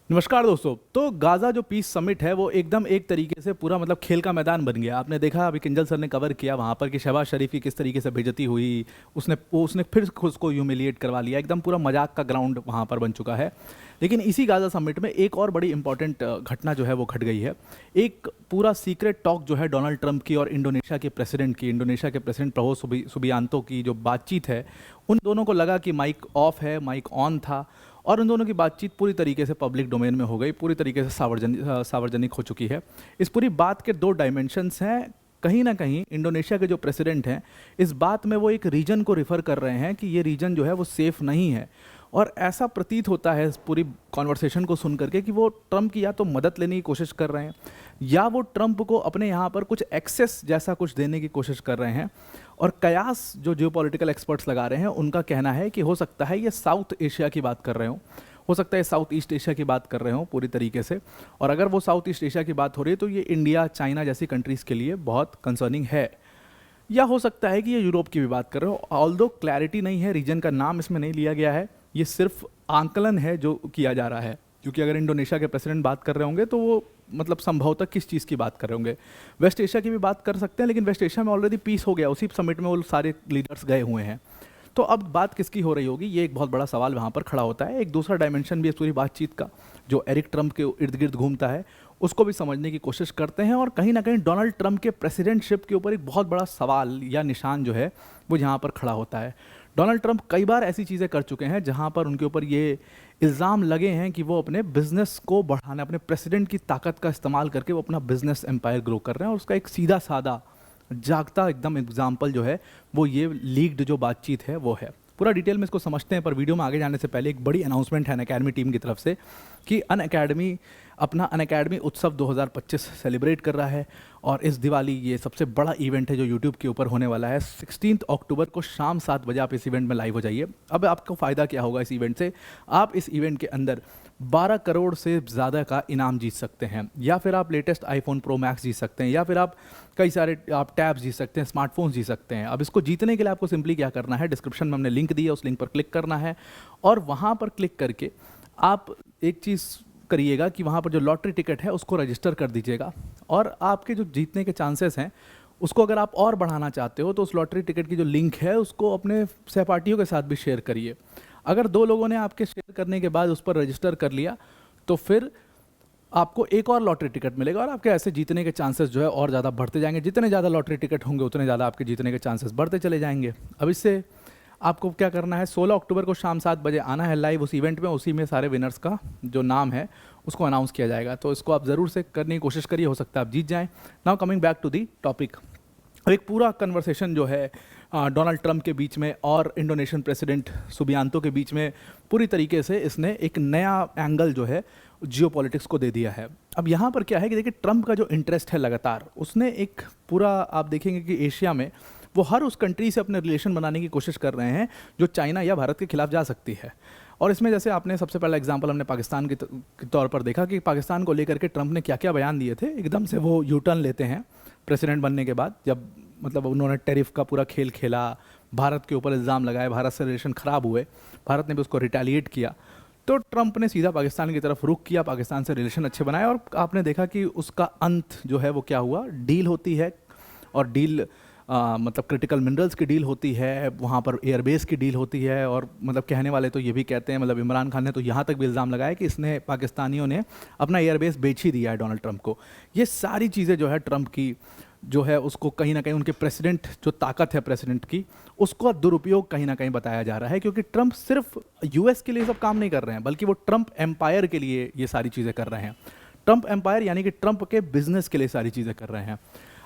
नमस्कार दोस्तों। तो गाज़ा जो पीस समिट है वो एकदम एक तरीके से पूरा मतलब खेल का मैदान बन गया। आपने देखा अभी किंजल सर ने कवर किया वहाँ पर कि शहबाज शरीफ की किस तरीके से बेइज्जती हुई। उसने फिर खुद को ह्यूमिलिएट करवा लिया। एकदम पूरा मजाक का ग्राउंड वहाँ पर बन चुका है। लेकिन इसी गाज़ा समिट में एक और बड़ी इंपॉर्टेंट घटना जो है वो घट गई है। एक पूरा सीक्रेट टॉक जो है डोनाल्ड ट्रंप की और इंडोनेशिया के प्रेसिडेंट प्रबोवो सुबियांतो की जो बातचीत है, उन दोनों को लगा कि माइक ऑफ है, माइक ऑन था और उन दोनों की बातचीत पूरी तरीके से पब्लिक डोमेन में हो गई, पूरी तरीके से सार्वजनिक हो चुकी है। इस पूरी बात के दो डायमेंशंस हैं। कहीं ना कहीं इंडोनेशिया के जो प्रेसिडेंट हैं, इस बात में वो एक रीजन को रिफ़र कर रहे हैं कि ये रीजन जो है वो सेफ़ नहीं है। और ऐसा प्रतीत होता है इस पूरी कॉन्वर्सेशन को सुन करके कि वो ट्रंप की या तो मदद लेने की कोशिश कर रहे हैं या वो ट्रंप को अपने यहाँ पर कुछ एक्सेस जैसा कुछ देने की कोशिश कर रहे हैं। और कयास जो जियोपॉलिटिकल एक्सपर्ट्स लगा रहे हैं, उनका कहना है कि हो सकता है ये साउथ एशिया की बात कर रहे हो सकता है साउथ ईस्ट एशिया की बात कर रहे हो पूरी तरीके से। और अगर वो साउथ ईस्ट एशिया की बात हो रही है तो ये इंडिया, चाइना जैसी कंट्रीज़ के लिए बहुत कंसर्निंग है। या हो सकता है कि ये यूरोप की भी बात कर रहे हो। ऑल्दो क्लैरिटी नहीं है, रीजन का नाम इसमें नहीं लिया गया है, ये सिर्फ आंकलन है जो किया जा रहा है। क्योंकि अगर इंडोनेशिया के प्रेसिडेंट बात कर रहे होंगे तो वो मतलब संभवतः किस चीज़ की बात कर रहे होंगे। वेस्ट एशिया की भी बात कर सकते हैं, लेकिन वेस्ट एशिया में ऑलरेडी पीस हो गया, उसी समिट में वो सारे लीडर्स गए हुए हैं। तो अब बात किसकी हो रही होगी, ये एक बहुत बड़ा सवाल वहाँ पर खड़ा होता है। एक दूसरा डायमेंशन भी इस पूरी बातचीत का जो एरिक ट्रंप के इर्द गिर्द घूमता है, उसको भी समझने की कोशिश करते हैं। और कहीं ना कहीं डोनाल्ड ट्रंप के प्रेसिडेंटशिप के ऊपर एक बहुत बड़ा सवाल या निशान जो है वो यहाँ पर खड़ा होता है। डोनाल्ड ट्रंप कई बार ऐसी चीज़ें कर चुके हैं जहाँ पर उनके ऊपर ये इल्ज़ाम लगे हैं कि वो अपने बिजनेस को बढ़ाने, अपने प्रेसिडेंट की ताकत का इस्तेमाल करके वो अपना बिजनेस एम्पायर ग्रो कर रहे हैं। और उसका एक सीधा साधा जागता एकदम एग्जाम्पल जो है वो ये लीक्ड जो बातचीत है वो है। पूरा डिटेल में इसको समझते हैं, पर वीडियो में आगे जाने से पहले एक बड़ी अनाउंसमेंट है अनअकैडमी टीम की तरफ से कि अनअकैडमी अपना अनअकैडमी उत्सव 2025 सेलिब्रेट कर रहा है। और इस दिवाली ये सबसे बड़ा इवेंट है जो यूट्यूब के ऊपर होने वाला है। 16 अक्टूबर को शाम 7 बजे आप इस इवेंट में लाइव हो जाइए। अब आपको फ़ायदा क्या होगा इस इवेंट से, आप इस इवेंट के अंदर 12 करोड़ से ज़्यादा का इनाम जीत सकते हैं, या फिर आप लेटेस्ट आईफोन प्रो मैक्स जीत सकते हैं, या फिर आप कई सारे आप टैब्स जीत सकते हैं, स्मार्टफोन्स जीत सकते हैं। अब इसको जीतने के लिए आपको सिंपली क्या करना है, डिस्क्रिप्शन में हमने लिंक दी है, उस लिंक पर क्लिक करना है। और वहाँ पर क्लिक करके आप एक चीज़ करिएगा कि वहाँ पर जो लॉटरी टिकट है उसको रजिस्टर कर दीजिएगा। और आपके जो जीतने के चांसेस हैं उसको अगर आप और बढ़ाना चाहते हो तो उस लॉटरी टिकट की जो लिंक है उसको अपने सहपाठियों के साथ भी शेयर करिए। अगर 2 लोगों ने आपके शेयर करने के बाद उस पर रजिस्टर कर लिया तो फिर आपको एक और लॉटरी टिकट मिलेगा और आपके ऐसे जीतने के चांसेस जो है और ज़्यादा बढ़ते जाएंगे। जितने ज़्यादा लॉटरी टिकट होंगे उतने ज़्यादा आपके जीतने के चांसेस बढ़ते चले जाएंगे। अब इससे आपको क्या करना है, 16 अक्टूबर को शाम 7 बजे आना है लाइव उस इवेंट में। उसी में सारे विनर्स का जो नाम है उसको अनाउंस किया जाएगा। तो इसको आप ज़रूर से करने की कोशिश करिए, हो सकता है आप जीत जाएँ। Now coming back to the topic, एक पूरा कन्वर्सेशन जो है डोनाल्ड ट्रंप के बीच में और इंडोनेशियन प्रेसिडेंट सुबियांतो के बीच में पूरी तरीके से इसने एक नया एंगल जो है जियोपॉलिटिक्स को दे दिया है। अब यहाँ पर क्या है कि देखिए, ट्रंप का जो इंटरेस्ट है लगातार, उसने एक पूरा आप देखेंगे कि एशिया में वो हर उस कंट्री से अपने रिलेशन बनाने की कोशिश कर रहे हैं जो चाइना या भारत के खिलाफ जा सकती है। और इसमें जैसे आपने सबसे पहला एग्जांपल हमने पाकिस्तान के तौर पर देखा कि पाकिस्तान को लेकर के ट्रंप ने क्या क्या बयान दिए थे। एकदम से वो यू टर्न लेते हैं प्रेसिडेंट बनने के बाद, जब मतलब उन्होंने टैरिफ का पूरा खेल खेला, भारत के ऊपर इल्ज़ाम लगाए, भारत से रिलेशन ख़राब हुए, भारत ने भी उसको रिटेलिएट किया, तो ट्रंप ने सीधा पाकिस्तान की तरफ रुख किया, पाकिस्तान से रिलेशन अच्छे बनाए। और आपने देखा कि उसका अंत जो है वो क्या हुआ, डील होती है। और डील मतलब क्रिटिकल मिनरल्स की डील होती है, वहाँ पर एयरबेस की डील होती है। और मतलब कहने वाले तो ये भी कहते हैं, मतलब इमरान खान ने तो यहाँ तक भी इल्ज़ाम लगाया कि इसने पाकिस्तानियों ने अपना एयरबेस बेच ही दिया है डोनाल्ड ट्रंप को। ये सारी चीज़ें जो है ट्रंप की जो है उसको कहीं ना कहीं उनके प्रेसिडेंट जो ताकत है प्रेसिडेंट की, उसको दुरुपयोग कहीं ना कहीं बताया जा रहा है। क्योंकि ट्रंप सिर्फ यूएस के लिए सब काम नहीं कर रहे हैं, बल्कि वो ट्रंप एम्पायर के लिए ये सारी चीज़ें कर रहे हैं। ट्रंप एम्पायर यानी कि ट्रंप के बिजनेस के लिए सारी चीज़ें कर रहे हैं।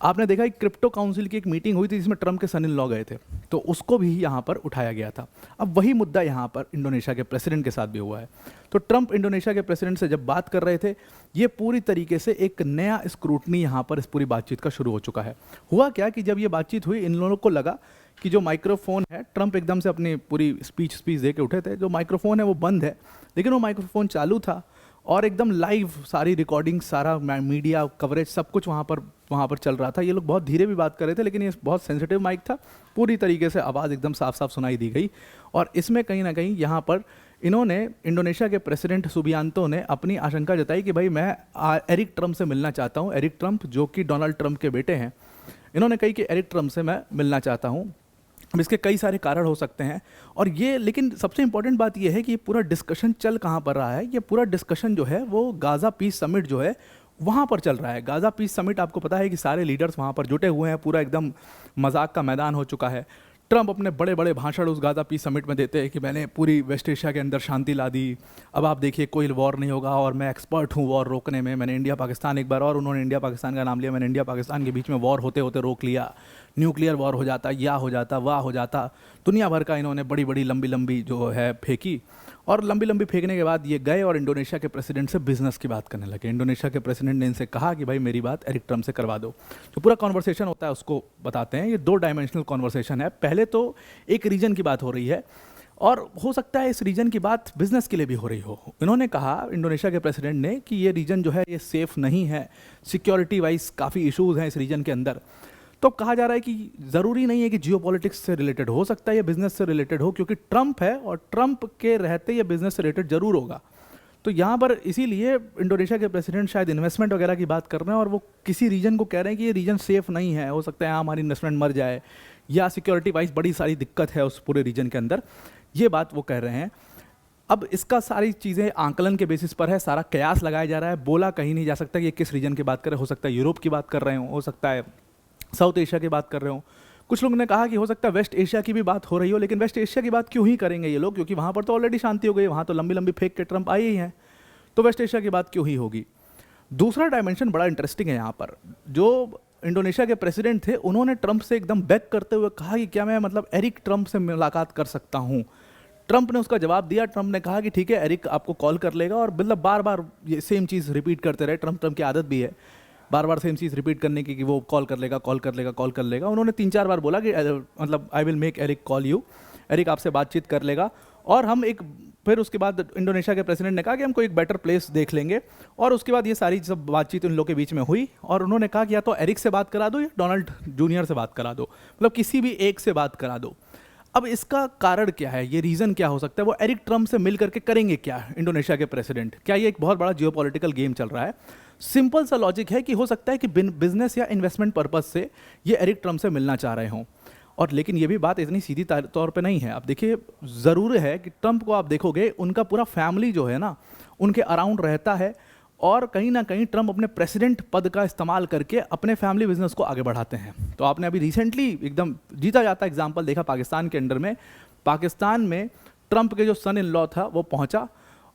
आपने देखा कि क्रिप्टो काउंसिल की एक मीटिंग हुई थी जिसमें ट्रंप के सन इन लॉ गए थे, तो उसको भी यहाँ पर उठाया गया था। अब वही मुद्दा यहाँ पर इंडोनेशिया के प्रेसिडेंट के साथ भी हुआ है। तो ट्रंप इंडोनेशिया के प्रेसिडेंट से जब बात कर रहे थे, ये पूरी तरीके से एक नया स्क्रूटनी यहाँ पर इस पूरी बातचीत का शुरू हो चुका है। हुआ क्या कि जब ये बातचीत हुई, इन लोगों को लगा कि जो माइक्रोफोन है, ट्रंप एकदम से अपनी पूरी स्पीच दे के उठे थे, जो माइक्रोफोन है वो बंद है, लेकिन वो माइक्रोफोन चालू था और एकदम लाइव सारी रिकॉर्डिंग, सारा मीडिया कवरेज, सब कुछ वहाँ पर चल रहा था। ये लोग बहुत धीरे भी बात कर रहे थे, लेकिन ये बहुत सेंसिटिव माइक था, पूरी तरीके से आवाज़ एकदम साफ साफ सुनाई दी गई। और इसमें कहीं ना कहीं यहाँ पर इन्होंने इंडोनेशिया के प्रेसिडेंट सुबियांतो ने अपनी आशंका जताई कि भाई मैं एरिक ट्रम्प से मिलना चाहता हूँ। एरिक ट्रम्प जो कि डोनाल्ड ट्रम्प के बेटे हैं, इन्होंने कही कि एरिक ट्रम्प से मैं मिलना चाहता हूँ। अब इसके कई सारे कारण हो सकते हैं और ये, लेकिन सबसे इंपॉर्टेंट बात ये है कि ये पूरा डिस्कशन चल कहाँ पर रहा है। ये पूरा डिस्कशन जो है वो गाज़ा पीस समिट जो है वहाँ पर चल रहा है। गाज़ा पीस समिट, आपको पता है कि सारे लीडर्स वहाँ पर जुटे हुए हैं, पूरा एकदम मजाक का मैदान हो चुका है। ट्रम्प अपने बड़े बड़े भाषण उस गाज़ा पीस समिट में देते हैं कि मैंने पूरी वेस्ट एशिया के अंदर शांति ला दी, अब आप देखिए कोई वॉर नहीं होगा और मैं एक्सपर्ट हूँ वॉर रोकने में। मैंने इंडिया पाकिस्तान, एक बार और उन्होंने इंडिया पाकिस्तान का नाम लिया, मैंने इंडिया पाकिस्तान के बीच में वॉर होते होते रोक लिया, न्यूक्लियर वॉर हो जाता, या हो जाता, वाह हो जाता। दुनिया भर का इन्होंने बड़ी बड़ी लंबी लंबी जो है फेंकी और लंबी लंबी फेंकने के बाद ये गए और इंडोनेशिया के प्रेसिडेंट से बिजनेस की बात करने लगे। इंडोनेशिया के प्रेसिडेंट ने इनसे कहा कि भाई मेरी बात एरिक ट्रम्प से करवा दो। जो पूरा कॉन्वर्सेशन होता है उसको बताते हैं। ये 2 डायमेंशनल कॉन्वर्सेशन है। पहले तो एक रीजन की बात हो रही है और हो सकता है इस रीजन की बात बिजनेस के लिए भी हो रही हो। इन्होंने कहा, इंडोनेशिया के प्रेसिडेंट ने, कि ये रीजन जो है ये सेफ नहीं है, सिक्योरिटी वाइज काफ़ी इशूज़ हैं इस रीजन के अंदर। तो कहा जा रहा है कि ज़रूरी नहीं है कि जियोपॉलिटिक्स से रिलेटेड, हो सकता है ये बिजनेस से रिलेटेड हो, क्योंकि ट्रम्प है और ट्रम्प के रहते ये बिजनेस से रिलेटेड ज़रूर होगा। तो यहाँ पर इसीलिए इंडोनेशिया के प्रेसिडेंट शायद इन्वेस्टमेंट वगैरह की बात कर रहे हैं और वो किसी रीजन को कह रहे हैं कि ये रीजन सेफ नहीं है, हो सकता है यहाँ हमारी इन्वेस्टमेंट मर जाए या सिक्योरिटी वाइज बड़ी सारी दिक्कत है उस पूरे रीजन के अंदर, ये बात वो कह रहे हैं। अब इसका सारी चीज़ें आंकलन के बेसिस पर है, सारा कयास लगाया जा रहा है, बोला कहीं नहीं जा सकता कि ये किस रीजन की बात कर रहे हैं। हो सकता है यूरोप की बात कर रहे हो सकता है साउथ एशिया की बात कर रहे हो। कुछ लोगों ने कहा कि हो सकता है वेस्ट एशिया की भी बात हो रही हो, लेकिन वेस्ट एशिया की बात क्यों ही करेंगे ये लोग, क्योंकि वहाँ पर तो ऑलरेडी शांति हो गई, वहाँ तो लंबी लंबी फेंक के ट्रम्प आए ही हैं, तो वेस्ट एशिया की बात क्यों ही होगी। दूसरा डायमेंशन बड़ा इंटरेस्टिंग है यहाँ पर। जो इंडोनेशिया के प्रेसिडेंट थे उन्होंने ट्रम्प से एकदम बैक करते हुए कहा कि क्या मैं मतलब एरिक ट्रम्प से मुलाकात कर सकता हूँ। ट्रम्प ने उसका जवाब दिया। ट्रम्प ने कहा कि ठीक है, एरिक आपको कॉल कर लेगा, और मतलब बार बार ये सेम चीज़ रिपीट करते रहे। ट्रम्प की आदत भी है बार बार सेम चीज़ रिपीट करने की, कि वो कॉल कर लेगा, कॉल कर लेगा, कॉल कर लेगा। उन्होंने 3-4 बार बोला कि मतलब I will make Eric call you, Eric आपसे बातचीत कर लेगा और हम एक, फिर उसके बाद इंडोनेशिया के प्रेसिडेंट ने कहा कि हमको एक बेटर प्लेस देख लेंगे। और उसके बाद ये सारी सब बातचीत उन लोगों के बीच में हुई और उन्होंने कहा कि या तो एरिक से बात करा दो या डोनाल्ड जूनियर से बात करा दो, मतलब किसी भी एक से बात करा दो। अब इसका कारण क्या है, ये रीज़न क्या हो सकता है, वो एरिक ट्रम्प से मिल करके करेंगे क्या इंडोनेशिया के प्रेसिडेंट? क्या ये एक बहुत बड़ा जियोपॉलिटिकल गेम चल रहा है? सिंपल सा लॉजिक है कि हो सकता है कि बिजनेस या इन्वेस्टमेंट पर्पस से ये एरिक ट्रम्प से मिलना चाह रहे हों। और लेकिन ये भी बात इतनी सीधी तौर पे नहीं है। अब देखिए, ज़रूर है कि ट्रम्प को आप देखोगे, उनका पूरा फैमिली जो है ना उनके अराउंड रहता है और कहीं ना कहीं ट्रम्प अपने प्रेसिडेंट पद का इस्तेमाल करके अपने फैमिली बिजनेस को आगे बढ़ाते हैं। तो आपने अभी रिसेंटली एकदम जीता जाता एग्जाम्पल देखा पाकिस्तान के अंडर में। पाकिस्तान में ट्रम्प के जो सन इन लॉ था वो पहुंचा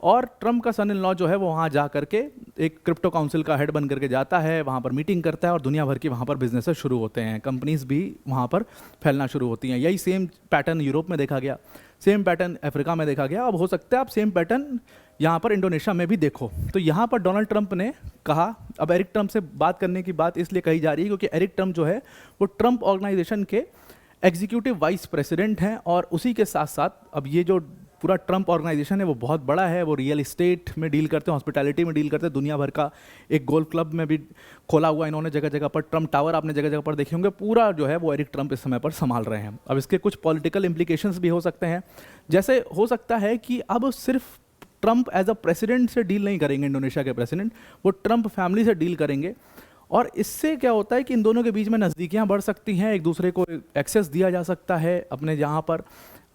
और ट्रम्प का सन इन लॉ जो है वो वहाँ जा करके एक क्रिप्टो काउंसिल का हेड बन करके जाता है, वहाँ पर मीटिंग करता है और दुनिया भर की वहाँ पर बिजनेसेस शुरू होते हैं, कंपनीज भी वहाँ पर फैलना शुरू होती हैं। यही सेम पैटर्न यूरोप में देखा गया, सेम पैटर्न अफ्रीका में देखा गया। अब हो सकता है आप सेम पैटर्न यहाँ पर इंडोनेशिया में भी देखो। तो यहाँ पर डोनाल्ड ट्रम्प ने कहा, अब एरिक ट्रम्प से बात करने की बात इसलिए कही जा रही है क्योंकि एरिक ट्रम्प जो है वो ट्रम्प ऑर्गेनाइजेशन के एग्जीक्यूटिव वाइस प्रेसिडेंट हैं और उसी के साथ साथ अब ये जो पूरा ट्रम्प ऑर्गेनाइजेशन है वो बहुत बड़ा है। वो रियल इस्टेट में डील करते हैं, हॉस्पिटैलिटी में डील करते हैं, दुनिया भर का एक गोल्फ क्लब में भी खोला हुआ इन्होंने जगह जगह पर। ट्रम्प टावर आपने जगह जगह पर देखे होंगे। पूरा जो है वो एरिक ट्रम्प इस समय पर संभाल रहे हैं। अब इसके कुछ पॉलिटिकल इम्प्लीकेशंस भी हो सकते हैं, जैसे हो सकता है कि अब सिर्फ ट्रम्प एज अ प्रेसिडेंट से डील नहीं करेंगे इंडोनेशिया के प्रेसिडेंट, वो ट्रम्प फैमिली से डील करेंगे। और इससे क्या होता है कि इन दोनों के बीच में नज़दीकियाँ बढ़ सकती हैं, एक दूसरे को एक्सेस दिया जा सकता है अपने यहाँ पर,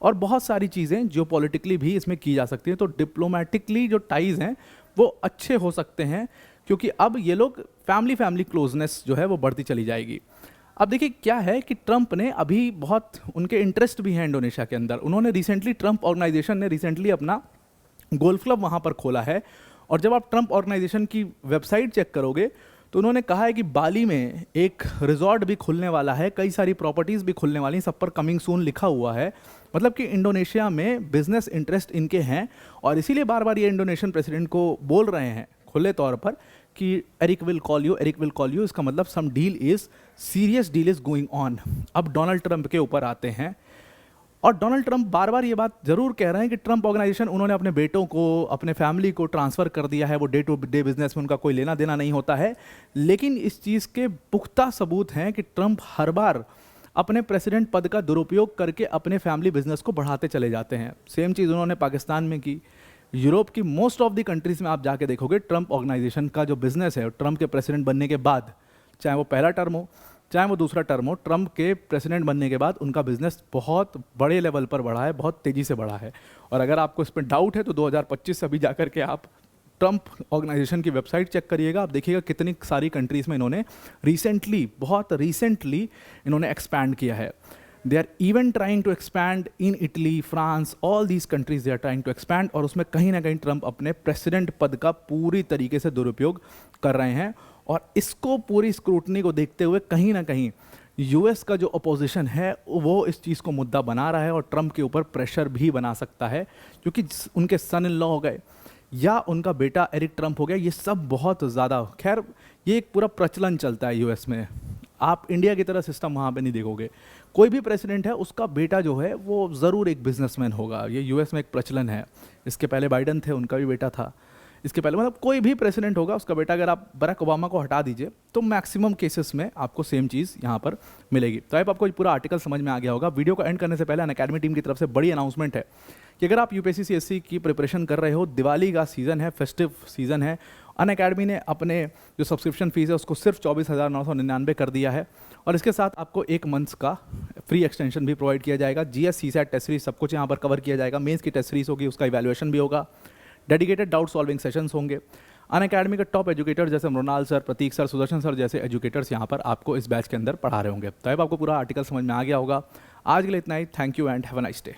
और बहुत सारी चीज़ें जो पॉलिटिकली भी इसमें की जा सकती हैं। तो डिप्लोमेटिकली जो टाइज़ हैं वो अच्छे हो सकते हैं क्योंकि अब ये लोग फैमिली क्लोजनेस जो है वो बढ़ती चली जाएगी। अब देखिए क्या है कि ट्रम्प ने अभी बहुत उनके इंटरेस्ट भी हैं इंडोनेशिया के अंदर। उन्होंने रिसेंटली, ट्रम्प ऑर्गेनाइजेशन ने रिसेंटली अपना गोल्फ क्लब वहाँ पर खोला है। और जब आप ट्रम्प ऑर्गेनाइजेशन की वेबसाइट चेक करोगे तो उन्होंने कहा है कि बाली में एक रिजॉर्ट भी खुलने वाला है, कई सारी प्रॉपर्टीज़ भी खुलने वाली, सब पर कमिंग सून लिखा हुआ है। मतलब कि इंडोनेशिया में बिजनेस इंटरेस्ट इनके हैं और इसीलिए बार बार ये इंडोनेशियन प्रेसिडेंट को बोल रहे हैं खुले तौर पर कि Eric will call you, Eric will call you. इसका मतलब some deal is serious, deal is going on. अब डोनाल्ड ट्रम्प के ऊपर आते हैं और डोनाल्ड ट्रम्प बार बार ये बात ज़रूर कह रहे हैं कि ट्रम्प ऑर्गेनाइजेशन उन्होंने अपने बेटों को, अपने फैमिली को ट्रांसफ़र कर दिया है, वो डे टू डे बिजनेस में उनका कोई लेना देना नहीं होता है। लेकिन इस चीज़ के पुख्ता सबूत हैं कि ट्रम्प हर बार अपने प्रेसिडेंट पद का दुरुपयोग करके अपने फैमिली बिजनेस को बढ़ाते चले जाते हैं। सेम चीज़ उन्होंने पाकिस्तान में की। यूरोप की मोस्ट ऑफ द कंट्रीज़ में आप जाके देखोगे ट्रंप ऑर्गेनाइजेशन का जो बिजनेस है, ट्रंप के प्रेसिडेंट बनने के बाद, चाहे वो पहला टर्म हो चाहे वो दूसरा टर्म हो, ट्रंप के प्रेसिडेंट बनने के बाद उनका बिजनेस बहुत बड़े लेवल पर बढ़ा है, बहुत तेज़ी से बढ़ा है। और अगर आपको इस पर डाउट है तो 2025 से अभी जाकर के आप ट्रंप ऑर्गेनाइजेशन की वेबसाइट चेक करिएगा, आप देखिएगा कितनी सारी कंट्रीज़ में इन्होंने बहुत रिसेंटली इन्होंने एक्सपैंड किया है। They are even trying to expand in Italy, France, all these countries they are trying to expand, और उसमें कहीं ना कहीं ट्रंप अपने प्रेसिडेंट पद का पूरी तरीके से दुरुपयोग कर रहे हैं। और इसको पूरी स्क्रूटनी को देखते हुए कहीं ना कहीं यूएस का जो अपोजिशन है वो इस चीज़ को मुद्दा बना रहा है और ट्रंप के ऊपर प्रेशर भी बना सकता है, क्योंकि उनके सन इन लॉ हो गए या उनका बेटा एरिक ट्रंप हो गया, ये सब बहुत ज़्यादा, खैर ये एक पूरा प्रचलन चलता है यूएस में। आप इंडिया की तरह सिस्टम वहाँ पे नहीं देखोगे। कोई भी प्रेसिडेंट है उसका बेटा जो है वो ज़रूर एक बिजनेसमैन होगा, ये यूएस में एक प्रचलन है। इसके पहले बाइडन थे, उनका भी बेटा था। इसके पहले मतलब कोई भी प्रेसिडेंट होगा उसका बेटा, अगर आप बराक ओबामा को हटा दीजिए तो मैक्सिमम केसेस में आपको सेम चीज़ यहाँ पर मिलेगी। तो आपको पूरा आर्टिकल समझ में आ गया होगा। वीडियो को एंड करने से पहले अनअकैडमी टीम की तरफ से बड़ी अनाउंसमेंट है कि अगर आप यूपीएससी सीएससी की प्रिपरेशन कर रहे हो, दिवाली का सीज़न है, फेस्टिव सीज़न है, अनअकैडमी ने अपने जो सब्सक्रिप्शन फीस है उसको सिर्फ 24,999 कर दिया है। और इसके साथ आपको 1 मंथ का फ्री एक्सटेंशन भी प्रोवाइड किया जाएगा। जीएस, सीसैट टेस्ट सीरीज सब कुछ यहाँ पर कवर किया जाएगा। मेंस की टेस्ट सीरीज होगी, उसका इवैल्यूएशन भी होगा। डेडिकेटेड डाउट सॉल्विंग सेशंस होंगे। अनअकैडमी के टॉप एजुकेटर जैसे मृणाल सर, प्रतीक सर, सुदर्शन सर जैसे एजुकेटर्स यहाँ पर आपको इस बैच के अंदर पढ़ा रहे होंगे। तो अब आपको पूरा आर्टिकल समझ में आ गया होगा। आज के लिए इतना ही। Thank you and have a nice day.